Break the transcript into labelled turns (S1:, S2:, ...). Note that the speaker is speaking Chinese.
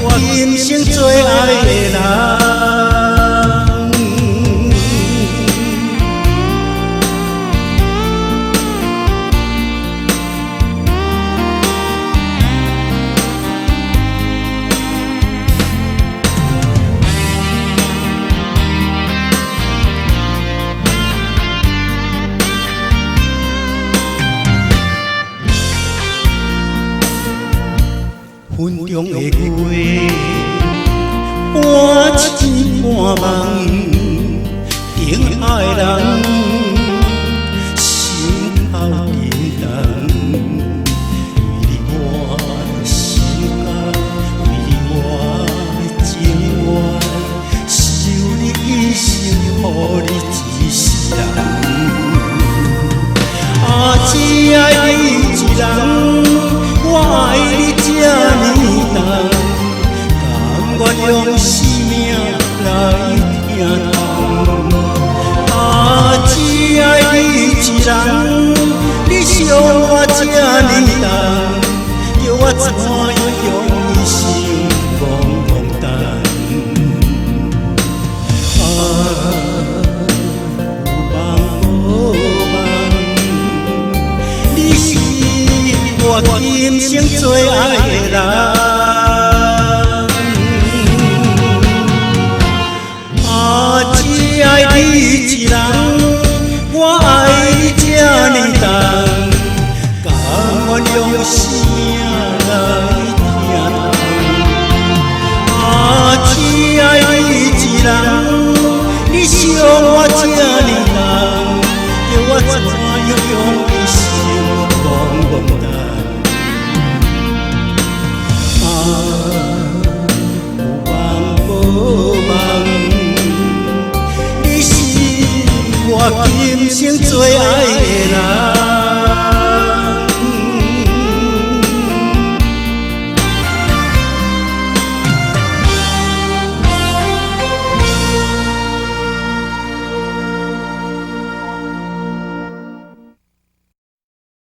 S1: 我今生最爱的人。云中的月，半醒半梦，疼爱人，心头沉重。为你我心肝，为你我情愿，守你一生，予你一世人。只爱你一人，我爱你这呢重，甘愿用生命来疼痛。只爱你一人，你伤我这呢重，叫我怎样用一生戆戆等？我今生最爱的人，只爱你一人，我爱你这呢重，甘愿用生命来疼痛。只爱你一人，你伤我这呢重，叫我怎样用一生戆戆等？你是我今生最爱